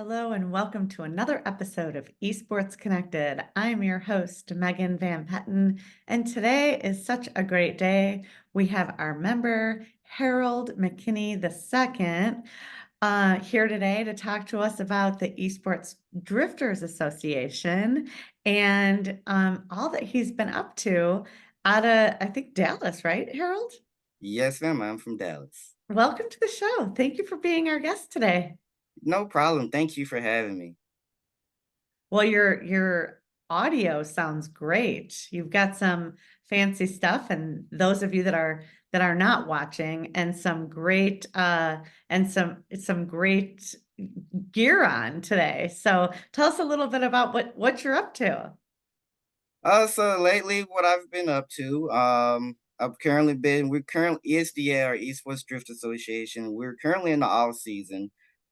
Hello and welcome to another episode of Esports Connected. I'm your host, Megan Van Petten, and today is such a great day. We have our member, Harold McKinney II, here today to talk to us about the Esports Drifters Association and all that he's been up to out of, I think, Dallas, right, Harold? Yes, ma'am. I'm from Dallas. Welcome to the show. Thank you for being our guest today. No problem. Thank you for having me. Well, your audio sounds great. You've got some fancy stuff, and those of you that are not watching, and some great and some great gear on today. So tell us a little bit about what you're up to. So lately, what I've been up to, we're currently ESDA, or Esports Drift Association. We're currently in the off season,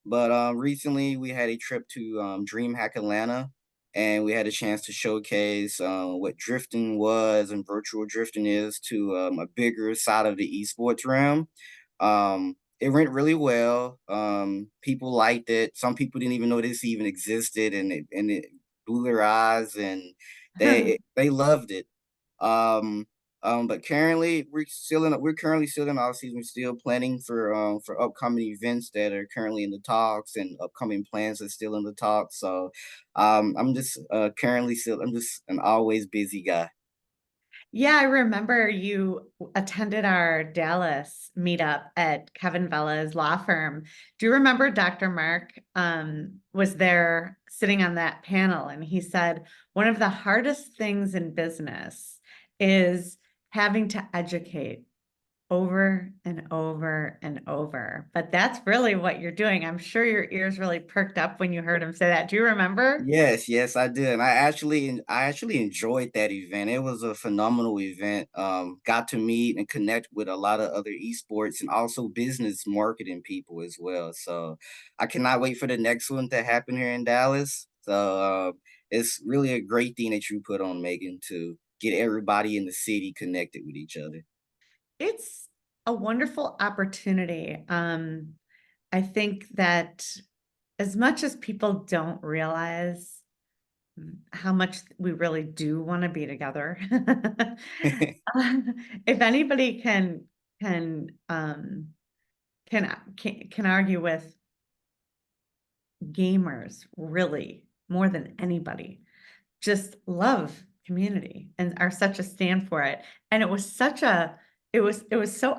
but recently we had a trip to Dreamhack Atlanta, and we had a chance to showcase what drifting was and virtual drifting is to a bigger side of the esports realm. It went really well. People liked it. Some people didn't even know this even existed, and it blew their eyes, and they loved it. Um, but currently we're currently still in off season. We're still planning for upcoming events that are currently in the talks, and upcoming plans are still in the talks. So I'm just I'm just an always busy guy. Yeah, I remember you attended our Dallas meetup at Kevin Vella's law firm. Do you remember Dr. Mark was there sitting on that panel, and he said one of the hardest things in business is having to educate over and over and over. But that's really what you're doing. I'm sure your ears really perked up when you heard him say that. Do you remember? Yes, yes, I did. And I actually enjoyed that event. It was a phenomenal event. Got to meet and connect with a lot of other esports and also business marketing people as well. So I cannot wait for the next one to happen here in Dallas. So it's really a great thing that you put on, Megan, to get everybody in the city connected with each other. It's a wonderful opportunity. I think that as much as people don't realize how much we really do want to be together, if anybody can can argue with gamers really more than anybody, just love community and are such a stand for it. And it was so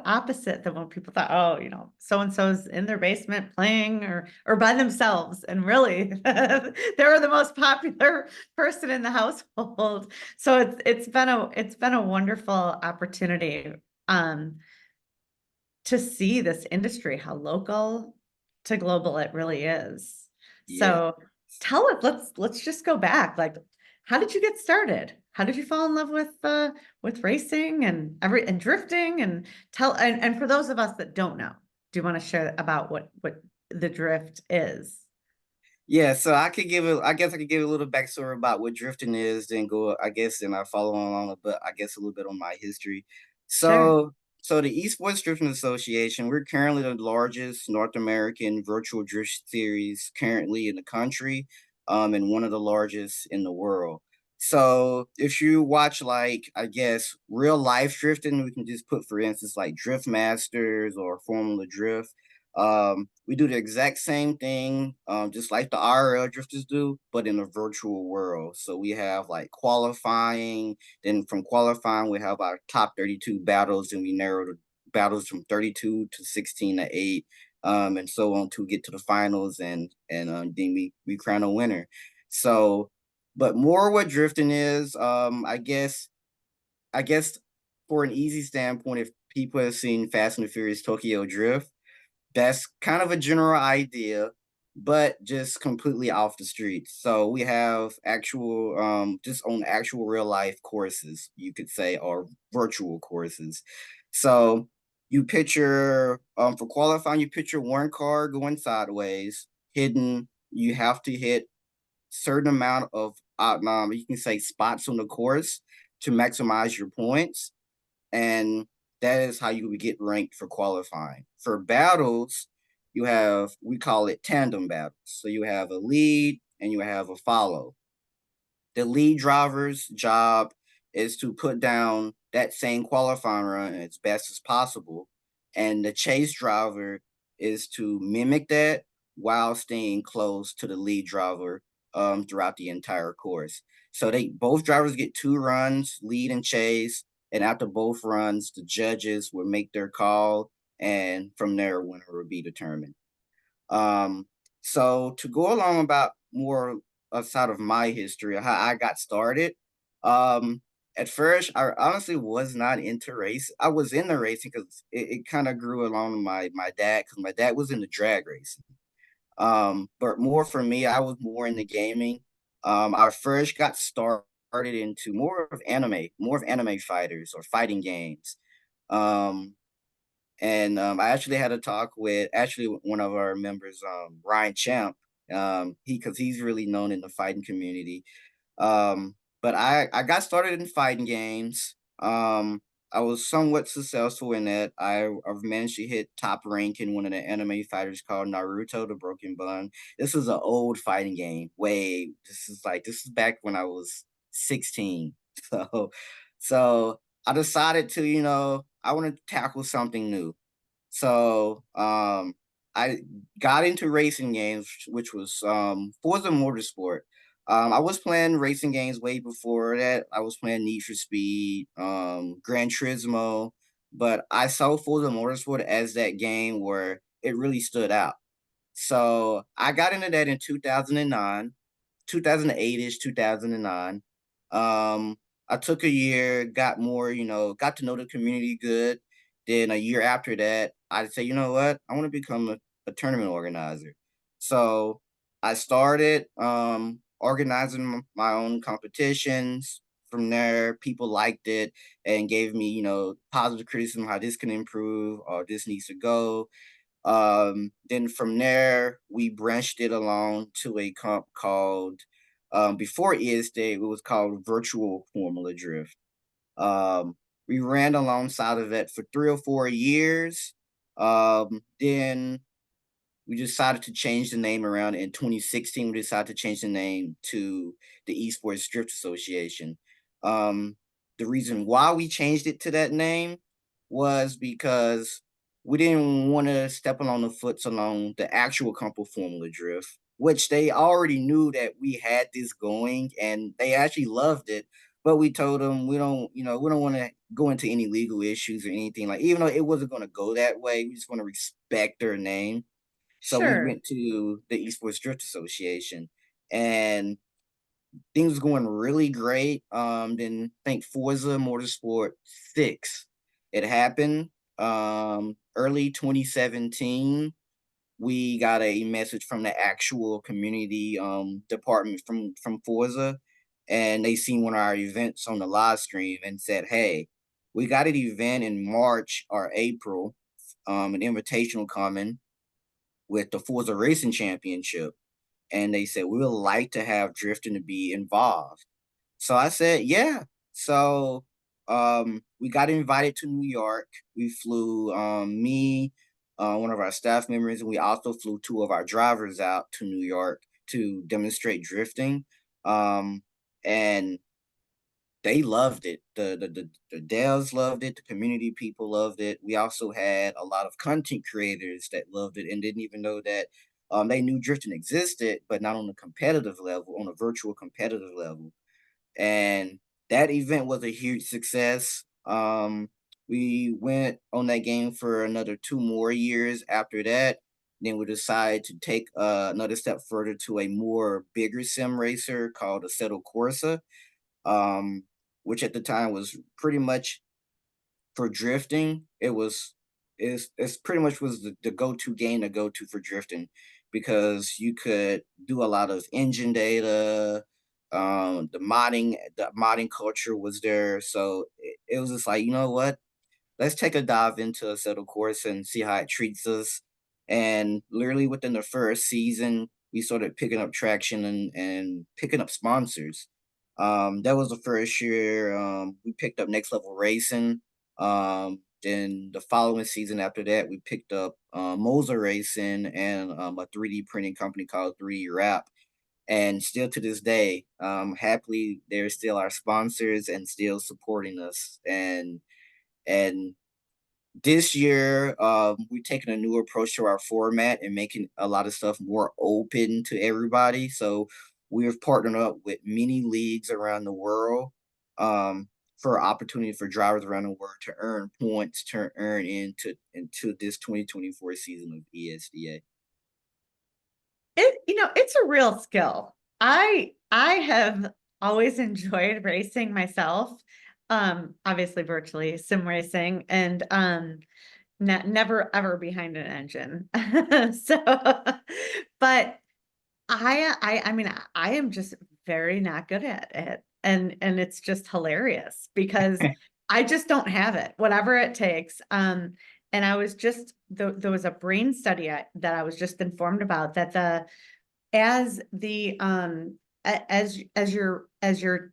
opposite than when people thought, oh, so and so's in their basement playing or by themselves. And really, they were the most popular person in the household. So it's been a wonderful opportunity to see this industry, how local to global it really is. Yeah. So tell us, let's just go back. Like, how did you get started? How did you fall in love with racing and drifting? And for those of us that don't know, do you want to share about what the drift is? Yeah, so I guess I could give a little backstory about what drifting is, then go, I guess, then I follow along, but I guess a little bit on my history. Sure. So the Esports Drifting Association, we're currently the largest North American virtual drift series currently in the country, and one of the largest in the world. So if you watch, like, I guess, real life drifting, we can just put, for instance, like Drift Masters or Formula Drift. We do the exact same thing, just like the IRL drifters do, but in a virtual world. So we have like qualifying. Then from qualifying, we have our top 32 battles, and we narrow the battles from 32 to 16 to 8, and so on to get to the finals, and then we crown a winner. So, but more what drifting is, I guess for an easy standpoint, if people have seen Fast and the Furious Tokyo Drift, that's kind of a general idea, but just completely off the streets. So we have actual, just on actual real life courses, you could say, or virtual courses. So you picture, for qualifying, you picture one car going sideways, hidden. You have to hit certain amount of, you can say, spots on the course to maximize your points, and that is how you would get ranked for qualifying. For battles, you have, we call it tandem battles. So you have a lead and you have a follow. The lead driver's job is to put down that same qualifying run as best as possible. And the chase driver is to mimic that while staying close to the lead driver throughout the entire course. So they both drivers get 2 runs, lead and chase. And after both runs, the judges will make their call, and from there, a winner will be determined. Um, so to go along about more outside of my history of how I got started, um, at first I honestly was not into race. I was in the racing because it kind of grew along with my dad, because my dad was in the drag racing. But more for me, I was more into gaming. I first got started into more of anime fighters or fighting games. Um, and I actually had a talk with actually one of our members, Ryan Champ. Because he's really known in the fighting community. But I got started in fighting games. I was somewhat successful in that. I've managed to hit top rank in one of the anime fighters called Naruto: The Broken Bond. This is an old fighting game. This is back when I was 16. So so I decided to, I want to tackle something new. So I got into racing games, which was Forza Motorsport. I was playing racing games way before that. I was playing Need for Speed, Gran Turismo, but I saw Forza Motorsport as that game where it really stood out. So I got into that in 2009, 2008-ish, 2009. Um, I took a year, got more, got to know the community good. Then a year after that, I'd say, you know what? I want to become a tournament organizer. So I started organizing my own competitions. From there, people liked it and gave me, positive criticism how this can improve or this needs to go. Then from there, we branched it along to a comp called, before ESTA, it was called Virtual Formula Drift. Um, we ran alongside of it for 3 or 4 years. Then we decided to change the name around in 2016. We decided to change the name to the Esports Drift Association. Um, the reason why we changed it to that name was because we didn't want to step along the foot along the actual Compo Formula Drift, which they already knew that we had this going and they actually loved it. But we told them we don't want to go into any legal issues or anything, like, even though it wasn't going to go that way, we just want to respect their name. So we Sure. went to the Esports Drift Association, and things was going really great. Then I think Forza Motorsport 6, it happened. Early 2017, we got a message from the actual community department from Forza, and they seen one of our events on the live stream and said, "Hey, we got an event in March or April, an invitational coming with the Forza Racing Championship." And they said, "We would like to have drifting to be involved." So I said, "Yeah." So we got invited to New York. We flew, me, one of our staff members, and we also flew 2 of our drivers out to New York to demonstrate drifting. Um, and they loved it. The devs loved it. The community people loved it. We also had a lot of content creators that loved it and didn't even know that they knew drifting existed, but not on a competitive level, on a virtual competitive level. And that event was a huge success. We went on that game for another 2 more years after that. Then we decided to take another step further to a more bigger sim racer called Assetto Corsa, um, which at the time was pretty much for drifting. It's pretty much was the go-to game to go to for drifting, because you could do a lot of engine data. The modding culture was there, so it was just like, you know what, let's take a dive into a settle course and see how it treats us. And literally within the first season, we started picking up traction and picking up sponsors. That was the first year we picked up Next Level Racing. then the following season after that, we picked up MOZA Racing and a 3D printing company called 3D Wrap. And still to this day, happily, they're still our sponsors and still supporting us. And this year, we've taken a new approach to our format and making a lot of stuff more open to everybody. So we've partnered up with many leagues around the world, for opportunity for drivers around the world to earn points to earn into this 2024 season of ESDA. It's a real skill. I have always enjoyed racing myself. Obviously virtually sim racing, and never ever behind an engine. So, but I mean, I am just very not good at it. And it's just hilarious because I just don't have it, whatever it takes. And I was just, there was a brain study that I was just informed about that as the, as you're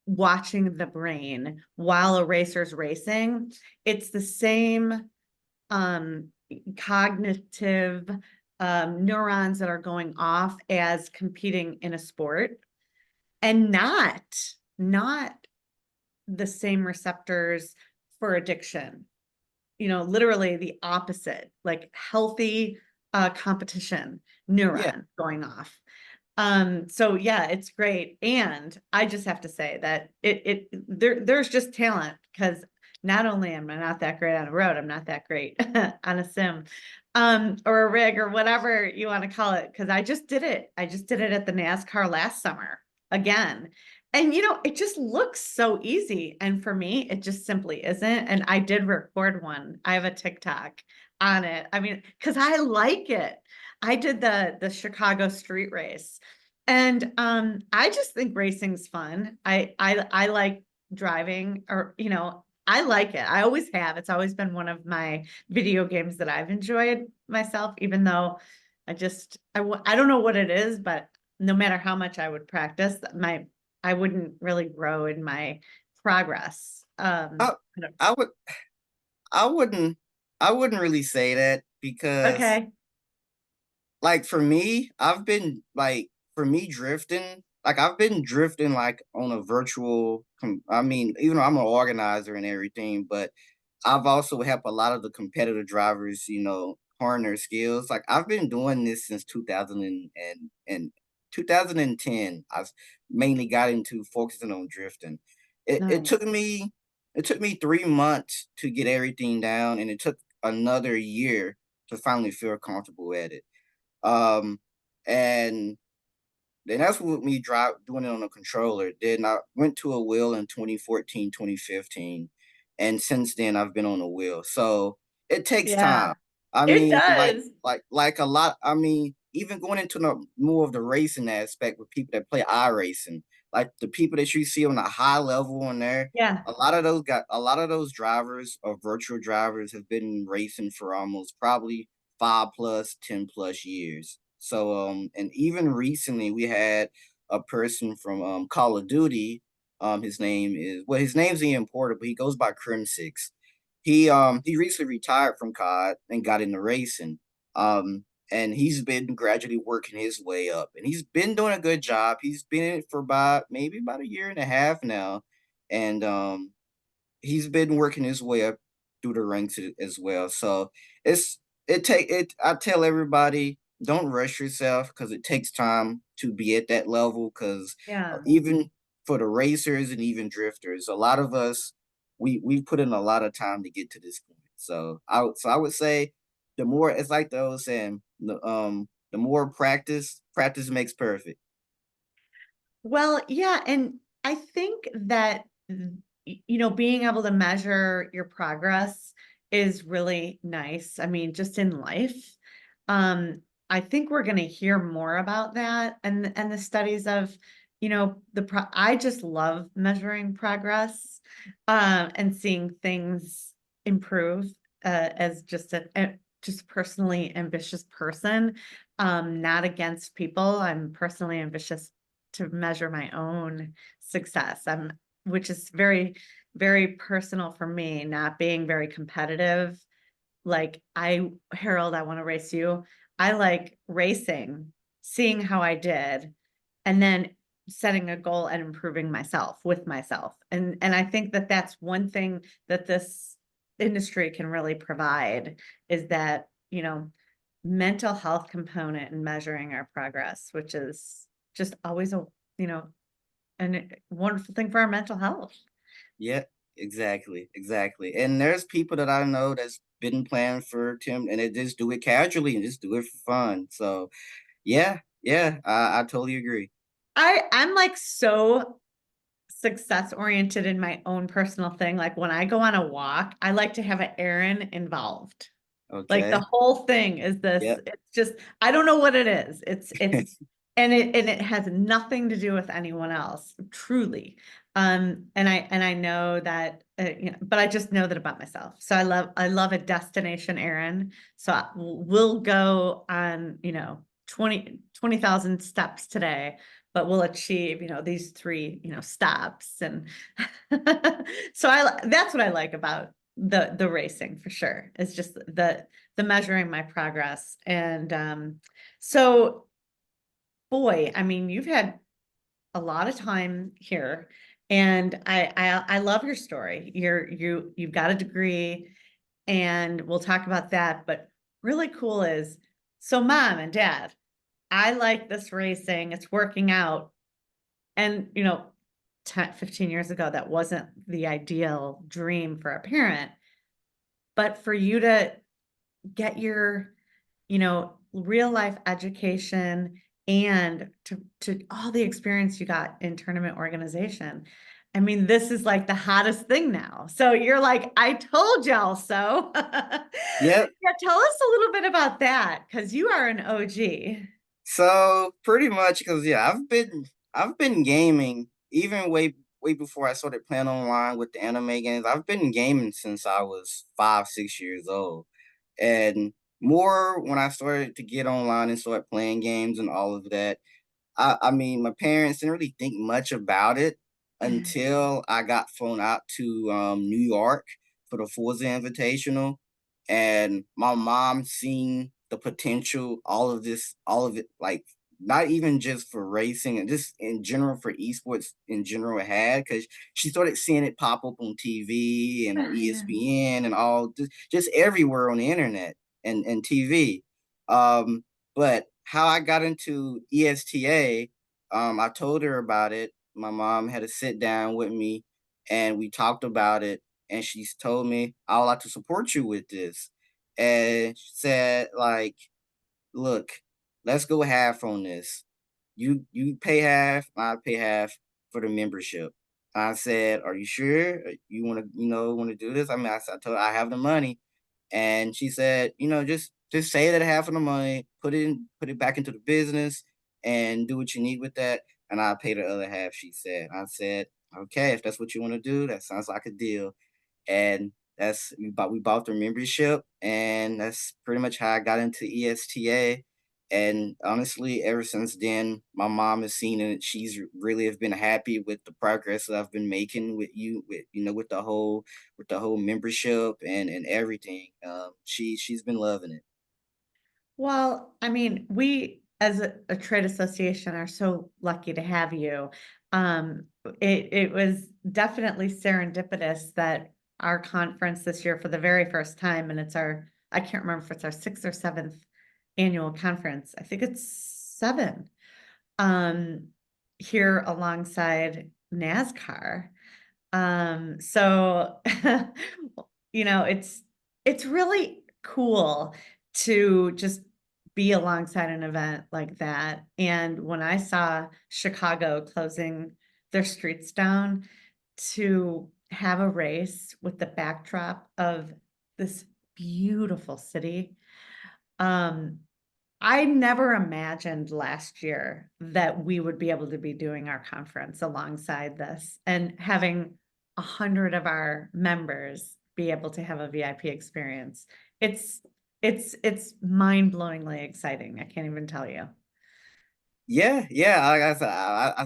watching the brain while a racer's racing, it's the same, cognitive neurons that are going off as competing in a sport, and not the same receptors for addiction. Literally the opposite, like healthy competition Yeah, neuron going off. So yeah, it's great. And I just have to say that there's just talent, because not only am I not that great on a road, I'm not that great on a sim, or a rig or whatever you want to call it. Cause I just did it. I just did it at the NASCAR last summer again. And it just looks so easy. And for me, it just simply isn't. And I did record one. I have a TikTok on it. I mean, cause I like it. I did the Chicago street race, and I just think racing's fun. I like driving, or I like it. I always have. It's always been one of my video games that I've enjoyed myself, even though I don't know what it is, but no matter how much I would practice, I wouldn't really grow in my progress. I, I would, I wouldn't, I wouldn't really say that because Okay. like for me, for me drifting, like I've been drifting like on a virtual. I mean, even though I'm an organizer and everything, but I've also helped a lot of the competitive drivers, hone their skills. Like I've been doing this since 2000 and 2010. Mainly got into focusing on drifting. It it Nice. took me it took me 3 months to get everything down, and it took another year to finally feel comfortable at it. Um, and then that's what me doing it on a controller. Then I went to a wheel in 2014, 2015, and since then I've been on a wheel. So it takes Yeah, time. I it mean, does. like a lot. I mean, even going into the more of the racing aspect with people that play iRacing, like the people that you see on a high level on there, Yeah. a lot of those drivers or virtual drivers have been racing for almost probably 5 plus, 10 plus years. So and even recently we had a person from Call of Duty. His name's Ian Porter, but he goes by Crim6. He recently retired from COD and got into racing. And he's been gradually working his way up, and he's been doing a good job. He's been in it for about a year and a half now, and he's been working his way up through the ranks as well. So it's it take it. I tell everybody, don't rush yourself because it takes time to be at that level. Because Yeah. even for the racers and even drifters, a lot of us we put in a lot of time to get to this point. So I would say the more, it's like the old saying, the more practice makes perfect. Well, yeah, and I think that being able to measure your progress is really nice. I mean, just in life. I think we're going to hear more about that, and the studies of, I just love measuring progress, and seeing things improve, as just personally ambitious person, not against people. I'm personally ambitious to measure my own success. I'm which is very, very personal for me, not being very competitive. Like Harold, I want to race you. I like racing, seeing how I did, and then setting a goal and improving myself with myself. And I think that that's one thing that this industry can really provide is that, mental health component in measuring our progress, which is just always a, you know, a wonderful thing for our mental health. Yeah, exactly. And there's people that I know that's been playing for Tim, and they just do it casually and just do it for fun. So yeah, I totally agree. I'm like so success oriented in my own personal thing. Like when I go on a walk, I like to have an errand involved. Like the Okay. whole thing is this, Yep. it's just, I don't know what it is. And it has nothing to do with anyone else, truly. And I know that, but I just know that about myself. So I love a destination errand. So we'll go on, 20,000 steps today, but we'll achieve, these three, stops. And so that's what I like about the racing for sure. It's just the measuring my progress. And so boy, I mean, you've had a lot of time here, and I love your story. You've got a degree, and we'll talk about that. But really cool is, so mom and dad, I like this racing. It's working out, and 10, 15 years ago, that wasn't the ideal dream for a parent. But for you to get your, real life education and to all the experience you got in tournament organization. I mean, this is like the hottest thing now. So you're like, I told y'all so. Yep. Yeah, tell us a little bit about that because you are an OG. So pretty much because yeah, I've been gaming even way before I started playing online with the anime games. I've been gaming since I was 5, 6 years old. And more when I started to get online and start playing games and all of that. I mean, my parents didn't really think much about it until I got flown out to New York for the Forza Invitational, and my mom seen the potential, all of this, all of it, like not even just for racing and just in general for esports in general had because she started seeing it pop up on TV and on Yeah. ESPN and all just everywhere on the internet and TV. Um, but how I got into ESTA, I told her about it. My mom had to sit down with me and we talked about it. And she's told me, I would like to support you with this. And she said, like, look, let's go half on this. You pay half, I pay half for the membership. I said, are you sure you want to, want to do this? I mean, I told her I have the money. And she said, just say that half of the money, put it back into the business and do what you need with that. And I'll pay the other half, she said. I said, okay, if that's what you want to do, that sounds like a deal. And we bought the membership, and that's pretty much how I got into ESTA. And honestly, ever since then, my mom has seen it. She's really have been happy with the progress that I've been making with the whole membership and everything. She's been loving it. Well, I mean, we as a trade association are so lucky to have you. It was definitely serendipitous that our conference this year for the very first time, and I can't remember if it's our sixth or seventh annual conference. I think it's seven, um, here alongside NASCAR. So it's really cool to just be alongside an event like that. And when I saw Chicago closing their streets down to have a race with the backdrop of this beautiful city, um, I never imagined last year that we would be able to be doing our conference alongside this and having 100 of our members be able to have a VIP experience. It's it's mind-blowingly exciting. I can't even tell you. Yeah. Like I said, I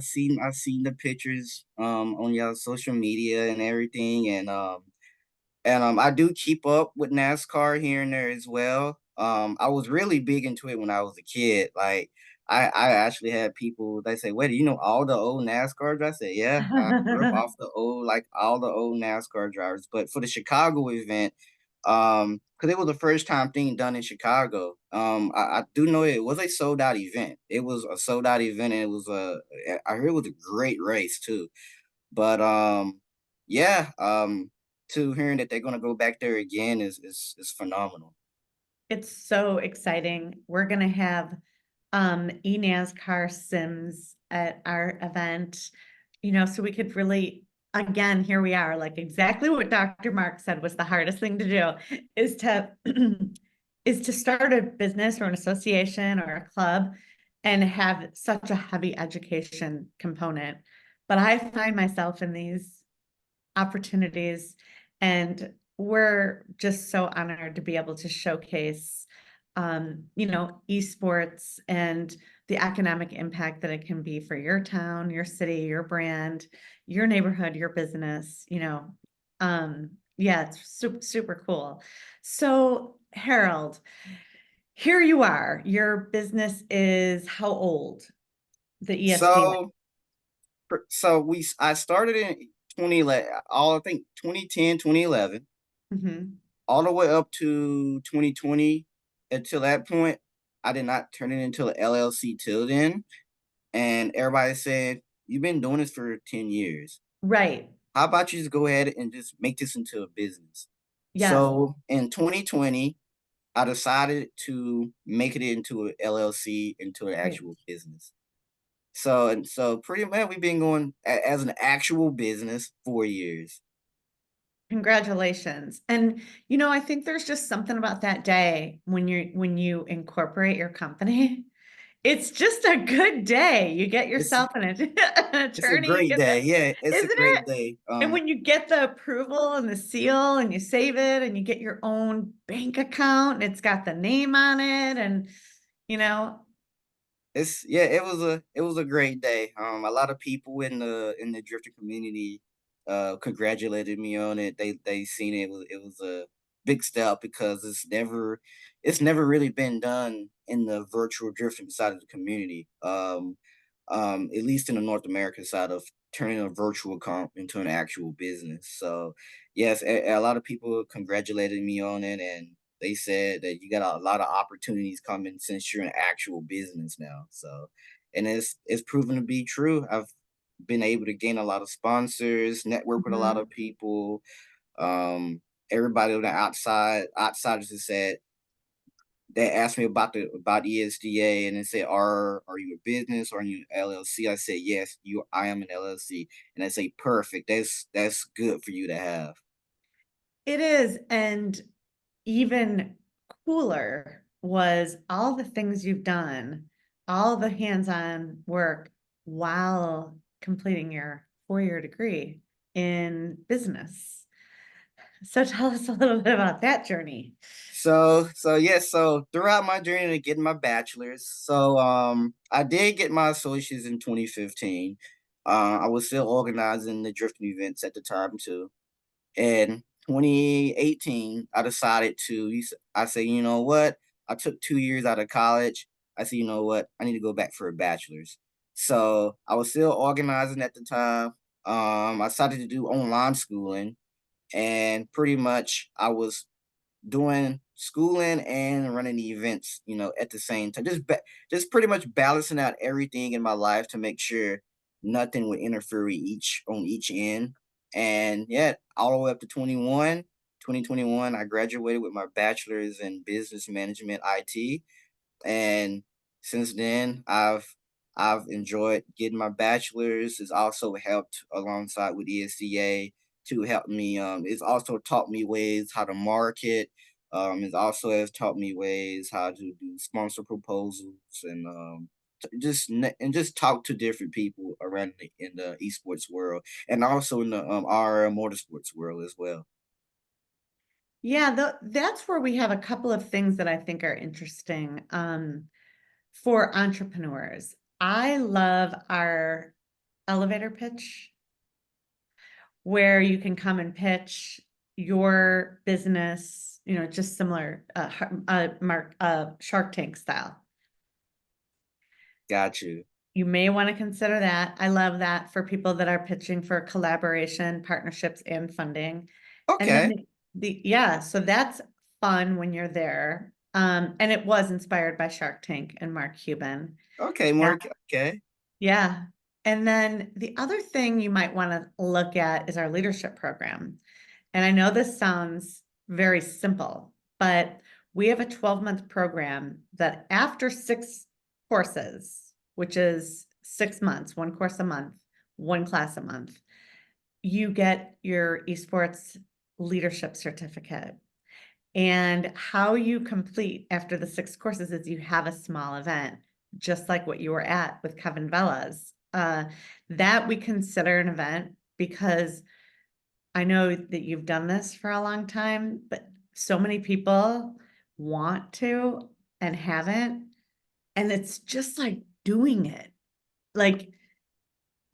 seen the pictures on your social media and everything, and I do keep up with NASCAR here and there as well. I was really big into it when I was a kid. Like I actually had people they say, "Wait, do you know all the old NASCAR drivers?" I said, "Yeah, I grew up off the old like all the old NASCAR drivers." But for the Chicago event, because it was the first time thing done in Chicago. I do know it was a sold out event. It was a sold out event, and it was I heard it was a great race too. But yeah, to hearing that they're gonna go back there again is phenomenal. It's so exciting. We're gonna have eNASCAR sims at our event, so we could really, again, here we are, like exactly what Dr. Mark said was the hardest thing to do is to is to start a business or an association or a club and have such a heavy education component. But I find myself in these opportunities, and we're just so honored to be able to showcase esports and the economic impact that it can be for your town, your city, your brand, your neighborhood, your business. Yeah, it's super, super cool. So Harold, here you are, your business is how old? The ESDA. So I started in 2011, all I think 2010, 2011, Mhm. all the way up to 2020. Until that point, I did not turn it into an LLC till then. And everybody said, "You've been doing this for 10 years. Right. How about you just go ahead and just make this into a business?" Yes. So in 2020, I decided to make it into an LLC, into an Great. actual business. So pretty much we've been going as an actual business 4 years. Congratulations. And I think there's just something about that day when you incorporate your company. It's just a good day. You get It's yourself an it's a attorney, you great get day. Yeah, the, it's a isn't it? great day. And when you get the approval and the seal and you save it and you get your own bank account and it's got the name on it and you know, It's yeah, it was a great day. A lot of people in the drifting community congratulated me on it. They seen it. It was a big step because it's never really been done in the virtual drifting side of the community. At least in the North American side of turning a virtual comp into an actual business. So yes, a lot of people congratulated me on it, and they said that you got a lot of opportunities coming since you're an actual business now. So, and it's proven to be true. I've been able to gain a lot of sponsors, network with a lot mhm. of people. Um, Everybody on the outsiders has said they asked me about ESDA, and they said, "Are you a business or are you LLC?" I said, "Yes, I am an LLC," and they say, "Perfect. That's good for you to have." It is. And even cooler was all the things you've done, all the hands-on work while completing your 4-year degree in business. So tell us a little bit about that journey. So throughout my journey to getting my bachelor's, I did get my associates in 2015. I was still organizing the drifting events at the time too. In 2018, I decided I say, you know what? I took 2 years out of college. I said, you know what? I need to go back for a bachelor's. So I was still organizing at the time. I decided to do online schooling, and pretty much I was doing schooling and running the events, at the same time. Just pretty much balancing out everything in my life to make sure nothing would interfere with each end. And yeah, all the way up to 2021, I graduated with my bachelor's in business management IT, and since then I've enjoyed getting my bachelor's. It's also helped alongside with ESDA to help me. It's also taught me ways how to market. It also has taught me ways how to do sponsor proposals, and just talk to different people around in the esports world, and also in the our motorsports world as well. Yeah, that's where we have a couple of things that I think are interesting for entrepreneurs. I love our elevator pitch where you can come and pitch your business, just similar, Shark Tank style. Got you. You may want to consider that. I love that for people that are pitching for collaboration, partnerships, and funding. And Okay. then yeah, so that's fun when you're there. And it was inspired by Shark Tank and Mark Cuban. Okay, Yeah. Mark. Okay. Yeah. And then the other thing you might want to look at is our leadership program. And I know this sounds very simple, but we have a 12-month program that after 6 courses, which is 6 months, 1 course a month, 1 class a month, you get your esports leadership certificate. And how you complete after the 6 courses is you have a small event, just like what you were at with Kevin Vella's. That we consider an event because I know that you've done this for a long time, but so many people want to and haven't. And it's just like doing it. Like,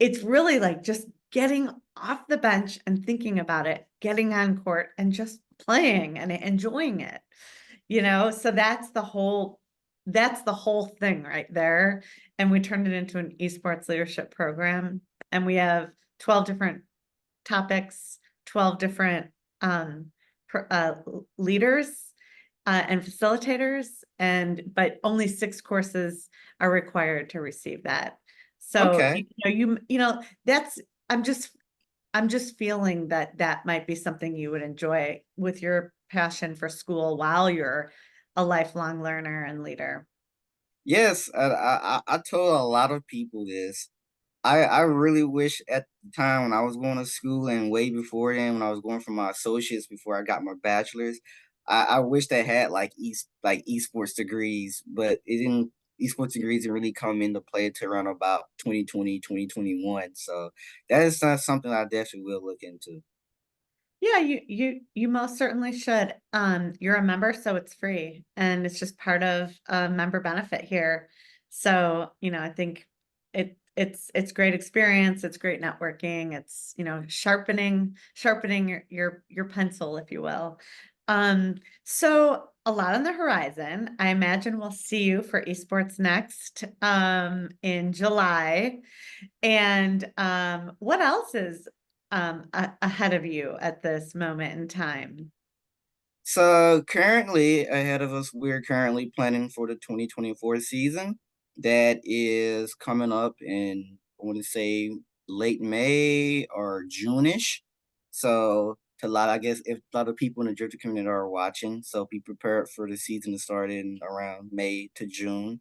it's really like just getting off the bench and thinking about it, getting on court and just playing and enjoying it. So that's the whole thing right there. And we turned it into an esports leadership program, and we have 12 different topics, 12 different um, leaders and facilitators, but only 6 courses are required to receive that. So Okay. that's I'm just feeling that might be something you would enjoy with your passion for school while you're a lifelong learner and leader. Yes, I told a lot of people this. I really wish at the time when I was going to school and way before then when I was going for my associates before I got my bachelor's, I wish they had like esports degrees, but it didn't esports degrees didn't really come into play to around about 2020 2021. So that is not something I definitely will look into. Yeah, you most certainly should. You're a member, so it's free, and it's just part of a member benefit here. So, I think it's great experience, it's great networking, it's, sharpening your pencil, if you will. So a lot on the horizon. I imagine we'll see you for Esports Next in July. And what else is ahead of you at this moment in time? So currently ahead of us, we're currently planning for the 2024 season that is coming up in, I want to say, late May or June-ish. So to a lot, I guess if a lot of people in the drifter community are watching, so be prepared for the season to start in around May to June.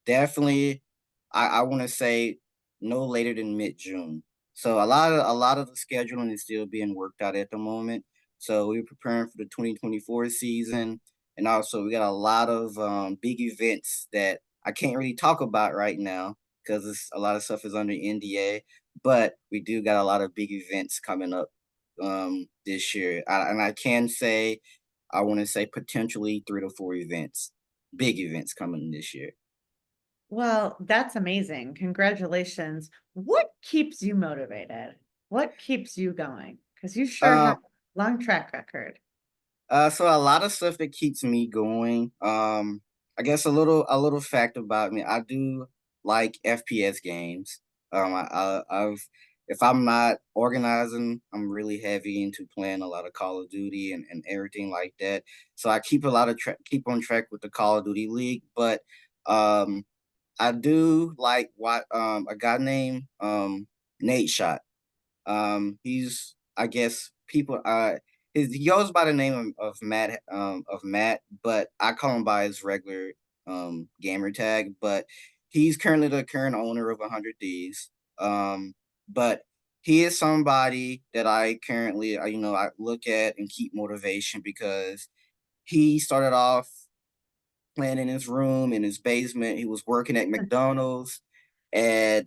Definitely, I want to say no later than mid-June. So a lot of the scheduling is still being worked out at the moment. So we're preparing for the 2024 season. And also, we got a lot of big events that I can't really talk about right now because a lot of stuff is under NDA. But we do got a lot of big events coming up this year. And I can say, I want to say potentially 3 to 4 events, big events coming this year. Well, that's amazing. Congratulations. What keeps you motivated? What keeps you going? Because you sure have Um, a long track record. So a lot of stuff that keeps me going. I guess a little fact about me. I do like FPS games. I've if I'm not organizing, I'm really heavy into playing a lot of Call of Duty and everything like that. So I keep a lot of keep on track with the Call of Duty League. But um, I do like what a guy named Nate Shot. He's I guess people he goes by the name of Matt, but I call him by his regular gamer tag. But he's currently the current owner of 100 D's. But he is somebody that I currently I look at and keep motivation because he started off playing in his room in his basement. He was working at McDonald's and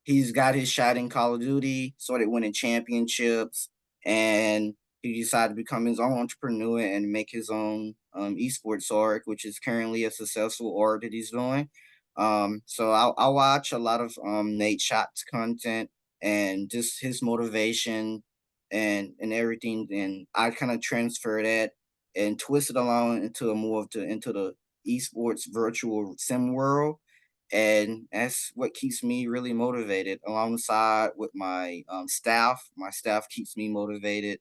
he's got his shot in Call of Duty, started winning championships, and he decided to become his own entrepreneur and make his own esports org, which is currently a successful org that he's doing. So I watch a lot of Nate Shot's content and just his motivation and everything, and I kind of transfer that and twist it along into a more of the into the esports virtual sim world, and that's what keeps me really motivated alongside with my staff. My staff keeps me motivated,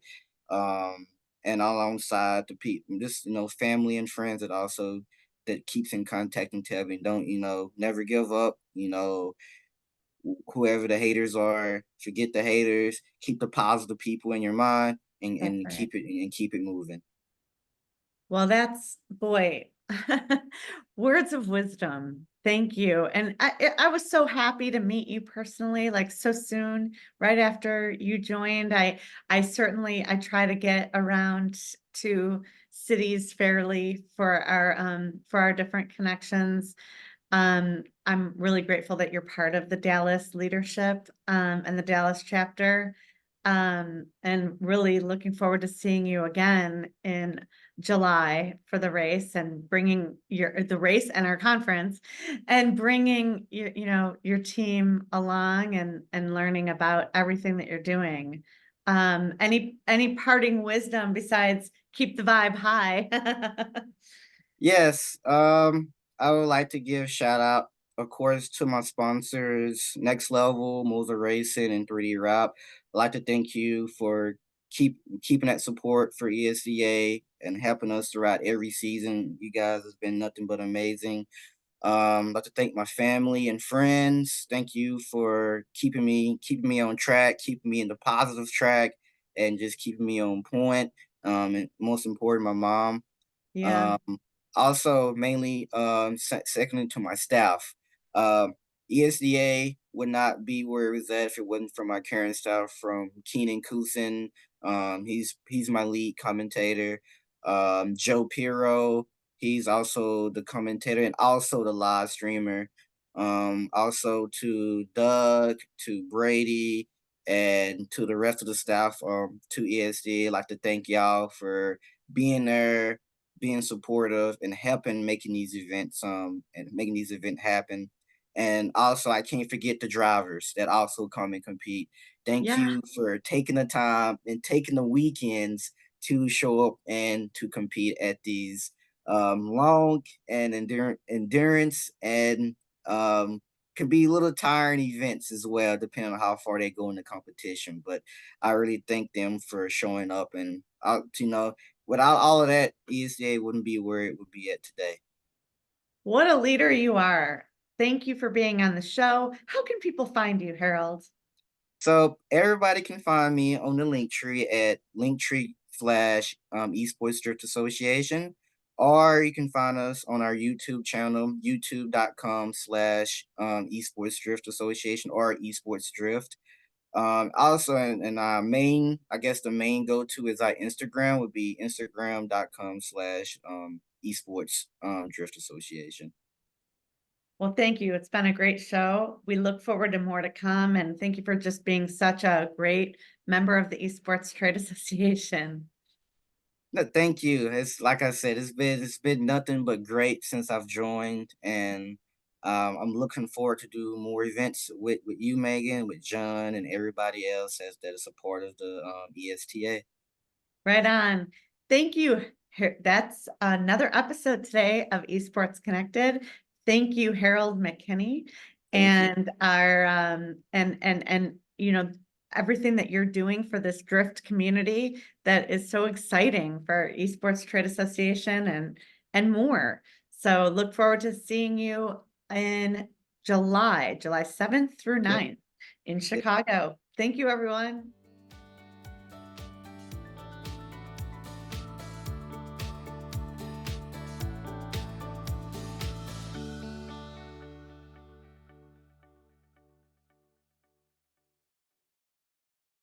um, and alongside the people, just family and friends that also that keeps in contact and tell me, don't never give up. Whoever the haters are, forget the haters. Keep the positive people in your mind, and, That's and right. keep it moving. Well, that's boy, words of wisdom. Thank you. And I was so happy to meet you personally, like so soon, right after you joined. I try to get around to cities fairly for our different connections. I'm really grateful that you're part of the Dallas leadership, and the Dallas chapter. And really looking forward to seeing you again in July for the race and bringing the race and our conference and bringing your team along and learning about everything that you're doing. Any parting wisdom besides keep the vibe high? Yes, I would like to give shout out, of course, to my sponsors, Next Level, MOZA Racing, and 3D Rap. I'd like to thank you for keeping that support for ESDA and helping us throughout every season. You guys has been nothing but amazing. I'd like to thank my family and friends. Thank you for keeping me on track, keeping me in the positive track, and just keeping me on point. And most important, my mom. Yeah, Um, Also, mainly secondly to my staff. Um, ESDA would not be where it was at if it wasn't for my current staff from Keenan Kusin. He's my lead commentator. Joe Piro, he's also the commentator and also the live streamer. Also to Doug, to Brady, and to the rest of the staff to ESDA. I'd like to thank y'all for being there, being supportive, and helping making these events and making these events happen. And also I can't forget the drivers that also come and compete. Thank yeah. you for taking the time and taking the weekends to show up and to compete at these long and endurance and um, can be a little tiring events as well, depending on how far they go in the competition. But I really thank them for showing up, and without all of that, ESDA wouldn't be where it would be at today. What a leader you are. Thank you for being on the show. How can people find you, Harold? So everybody can find me on the link tree at linktree/, Esports Drift Association, or you can find us on our YouTube channel, youtube.com/, Esports Drift Association or Esports Drift. Also, and our main, I guess the main go to is our Instagram would be instagram.com/, Esports Drift Association. Well, thank you. It's been a great show. We look forward to more to come. And thank you for just being such a great member of the Esports Trade Association. No, thank you. It's like I said, it's been nothing but great since I've joined, and I'm looking forward to do more events with you, Megan, with John, and everybody else as that is a part of the ESTA. Right on. Thank you. That's another episode today of Esports Connected. Thank you, Harold McKinney, Thank you. and our and everything that you're doing for this drift community that is so exciting for Esports Trade Association and more. So look forward to seeing you in July 7th through Yep. 9th in Chicago. Thank you, everyone.